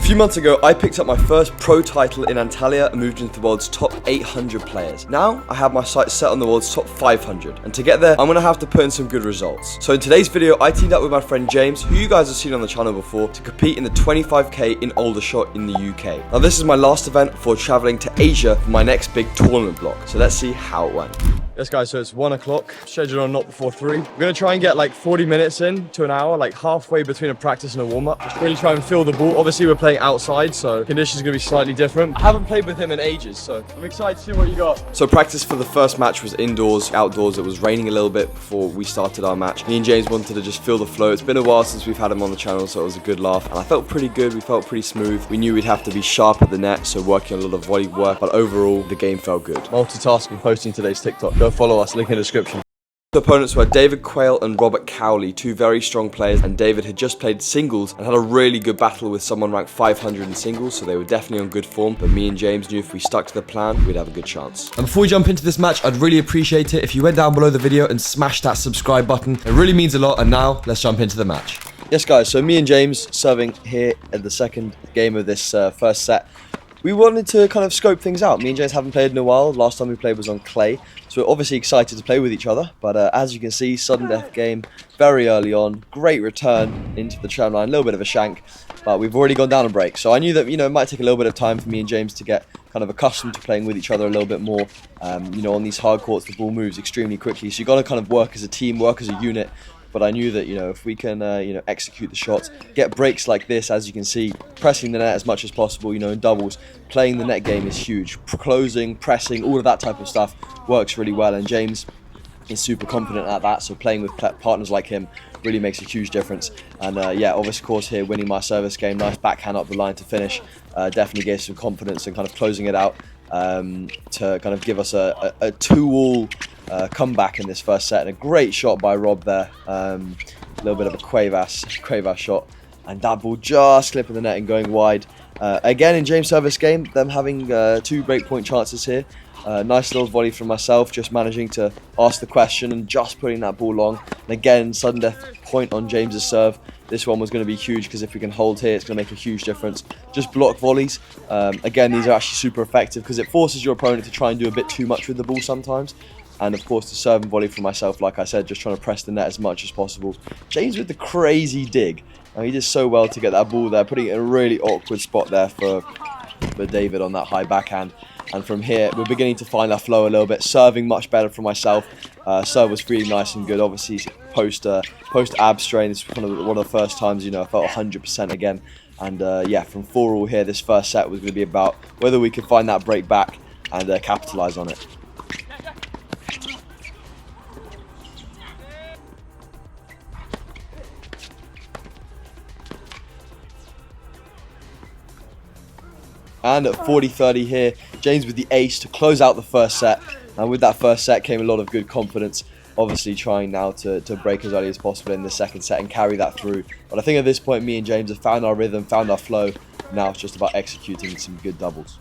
few months ago, I picked up my first pro title in Antalya and moved into the world's top 800 players. Now, I have my sights set on the world's top 500, and to get there, I'm going to have to put in some good results. So in today's video, I teamed up with my friend James, who you guys have seen on the channel before, to compete in the 25k in Aldershot in the UK. Now, this is my last event before traveling to Asia for my next big tournament block, so let's see how it went. Yes guys, so it's 1 o'clock, scheduled on not before 3. We're going to try and get like 40 minutes in to an hour, like halfway between a practice and a warm-up. Just really try and feel the ball. Obviously we're playing outside, so conditions are going to be slightly different. I haven't played with him in ages, so I'm excited to see what you got. So practice for the first match was indoors. Outdoors, it was raining a little bit before we started our match. Me and James wanted to just feel the flow. It's been a while since we've had him on the channel, so it was a good laugh. And I felt pretty good, we felt pretty smooth. We knew we'd have to be sharp at the net, so working a lot of volley work, but overall, the game felt good. Multitasking, posting today's TikTok. Go follow us, link in the description. The opponents were David Quayle and Robert Cowley, two very strong players, and David had just played singles and had a really good battle with someone ranked 500 in singles, so they were definitely on good form, but me and James knew if we stuck to the plan, we'd have a good chance. And before we jump into this match, I'd really appreciate it if you went down below the video and smashed that subscribe button. It really means a lot, and now, let's jump into the match. Yes guys, so me and James serving here at the second game of this first set. We wanted to kind of scope things out. Me and James haven't played in a while. Last time we played was on clay. So we're obviously excited to play with each other. But as you can see, sudden death game very early on. Great return into the tram line. A little bit of a shank. But we've already gone down a break. So I knew that, it might take a little bit of time for me and James to get kind of accustomed to playing with each other a little bit more. On these hard courts, the ball moves extremely quickly. So you've got to kind of work as a team, work as a unit. But I knew that, if we can, execute the shots, get breaks like this, as you can see, pressing the net as much as possible, in doubles, playing the net game is huge. Closing, pressing, all of that type of stuff works really well. And James is super confident at that. So playing with partners like him really makes a huge difference. And obviously, of course, here winning my service game, nice backhand up the line to finish, definitely gave some confidence and kind of closing it out to kind of give us a 2-all comeback in this first set, and a great shot by Rob there. A little bit of a Quavas shot, and that ball just clipping the net and going wide. Again in James' service game, them having 2 breakpoint chances here. Nice little volley from myself, just managing to ask the question and just putting that ball long. And again, sudden death point on James's serve. This one was going to be huge because if we can hold here, it's going to make a huge difference. Just block volleys. Again, these are actually super effective because it forces your opponent to try and do a bit too much with the ball sometimes. And of course, the serve and volley from myself, like I said, just trying to press the net as much as possible. James with the crazy dig. He did so well to get that ball there, putting it in a really awkward spot there for David on that high backhand. And from here, we're beginning to find our flow a little bit. Serving much better for myself. Serve was really nice and good. Obviously, post ab strain, it's one of the first times, I felt 100% again. And from 4-all here, this first set was going to be about whether we could find that break back and capitalise on it. And at 40-30 here, James with the ace to close out the first set. And with that first set came a lot of good confidence. Obviously trying now to break as early as possible in the second set and carry that through. But I think at this point, me and James have found our rhythm, found our flow. Now it's just about executing some good doubles.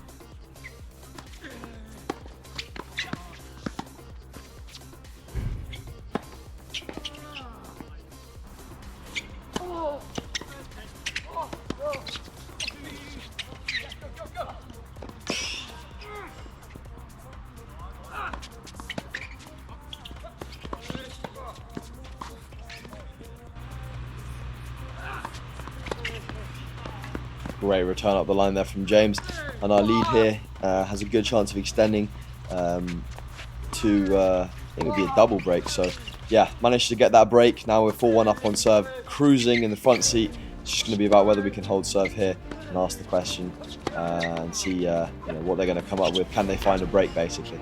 Great return up the line there from James, and our lead here has a good chance of extending to I think it would be a double break. So yeah, managed to get that break. Now we're 4-1 up on serve, cruising in the front seat. It's just going to be about whether we can hold serve here and ask the question and see what they're going to come up with. Can they find a break basically?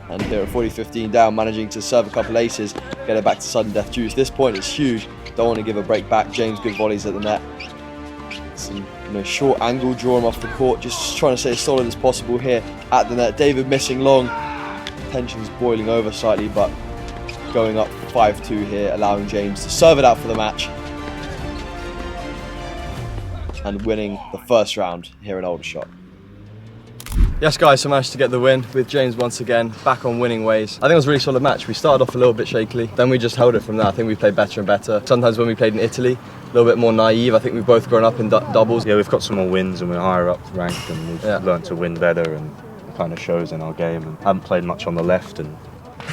And here at 40-15 down, managing to serve a couple aces, get it back to sudden death juice. This point is huge. Don't want to give a break back. James, good volleys at the net. Some short angle, draw him off the court, just trying to stay as solid as possible here at the net. David missing long, tensions boiling over slightly, but going up 5-2 here, allowing James to serve it out for the match and winning the first round here in Aldershot. Yes guys, so I managed to get the win with James once again, back on winning ways. I think it was a really solid match. We started off a little bit shakily, then we just held it from there. I think we played better and better. Sometimes when we played in Italy, a little bit more naive. I think we've both grown up in doubles. Yeah, we've got some more wins and we're higher up ranked and we've learned to win better, and it kind of shows in our game. And haven't played much on the left and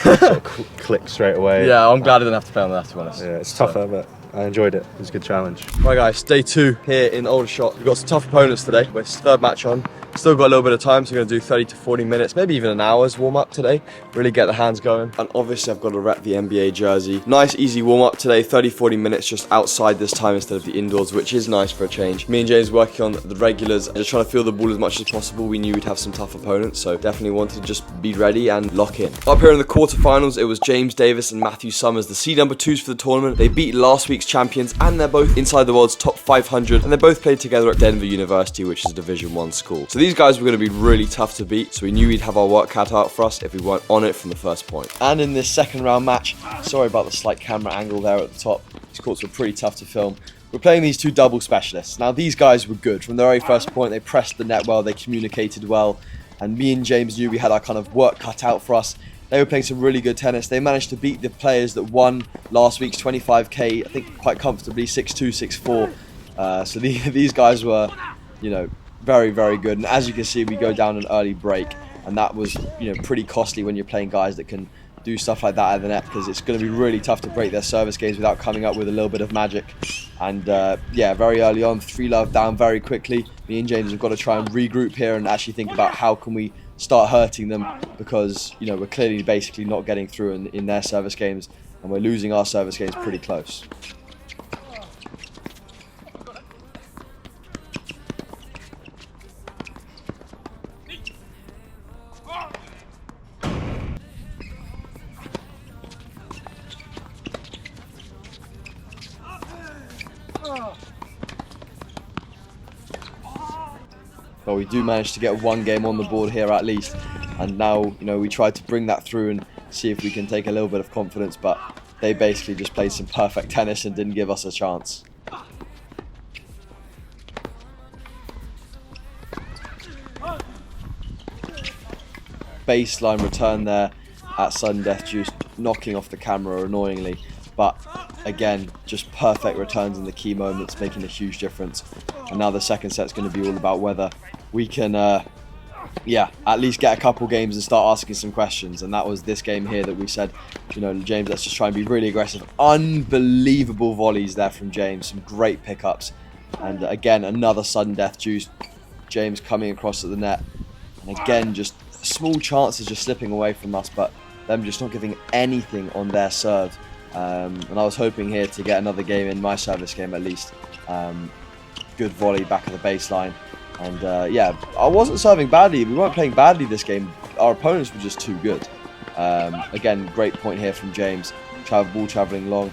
sort of click straight away. Yeah, I'm glad I didn't have to play on the left, to be honest. Yeah, it's tougher, but I enjoyed it. It was a good challenge. Right guys, day 2 here in Aldershot. We've got some tough opponents today. We're third match on. Still got a little bit of time, so we're going to do 30 to 40 minutes, maybe even an hour's warm-up today. Really get the hands going. And obviously I've got to rep the NBA jersey. Nice easy warm-up today, 30-40 minutes just outside this time instead of the indoors, which is nice for a change. Me and James working on the regulars, just trying to feel the ball as much as possible. We knew we'd have some tough opponents, so definitely wanted to just be ready and lock in. Up here in the quarterfinals, it was James Davis and Matthew Summers, the seed number 2s for the tournament. They beat last week's champions, and they're both inside the world's top 500, and they both played together at Denver University, which is a Division 1 school. So these guys were going to be really tough to beat, so we knew we'd have our work cut out for us if we weren't on it from the first point. And in this second round match, sorry about the slight camera angle there at the top, these courts were pretty tough to film. We're playing these two double specialists. Now these guys were good. From the very first point, they pressed the net well, they communicated well, and me and James knew we had our kind of work cut out for us. They were playing some really good tennis. They managed to beat the players that won last week's 25k, I think quite comfortably, 6-2, 6-4. So these guys were, you know, very, very good. And as you can see, we go down an early break, and that was, you know, pretty costly when you're playing guys that can do stuff like that at the net, because it's going to be really tough to break their service games without coming up with a little bit of magic. And yeah, very early on, 3-love down very quickly. Me and James have got to try and regroup here and actually think about how can we start hurting them, because, you know, we're clearly basically not getting through in their service games, and we're losing our service games pretty close. But we do manage to get one game on the board here at least, and now, you know, we tried to bring that through and see if we can take a little bit of confidence, but they basically just played some perfect tennis and didn't give us a chance. Baseline return there at sudden death juice, knocking off the camera annoyingly, but again, just perfect returns in the key moments, making a huge difference. And now the second set's going to be all about whether we can yeah, at least get a couple games and start asking some questions. And that was this game here that we said, you know, James, let's just try and be really aggressive. Unbelievable volleys there from James, some great pickups, and again another sudden death juice. James coming across at the net, and again just small chances just slipping away from us, but them just not giving anything on their serve. And I was hoping here to get another game in my service game at least. Good volley back at the baseline, and yeah, I wasn't serving badly. We weren't playing badly this game. Our opponents were just too good. Again, great point here from James. Ball travelling long,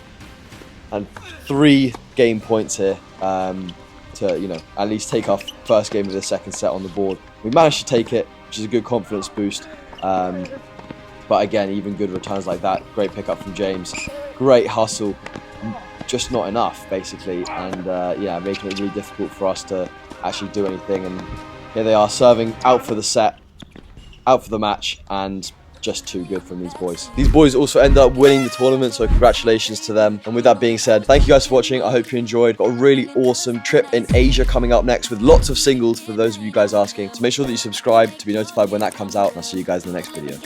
and 3 game points here to, you know, at least take our first game of the second set on the board. We managed to take it, which is a good confidence boost. But again, even good returns like that. Great pickup from James. Great hustle. Just not enough, basically. And yeah, making it really difficult for us to actually do anything. And here they are serving out for the set, out for the match, and just too good from these boys. These boys also ended up winning the tournament, so congratulations to them. And with that being said, thank you guys for watching. I hope you enjoyed. Got a really awesome trip in Asia coming up next with lots of singles for those of you guys asking. So make sure that you subscribe to be notified when that comes out, and I'll see you guys in the next video.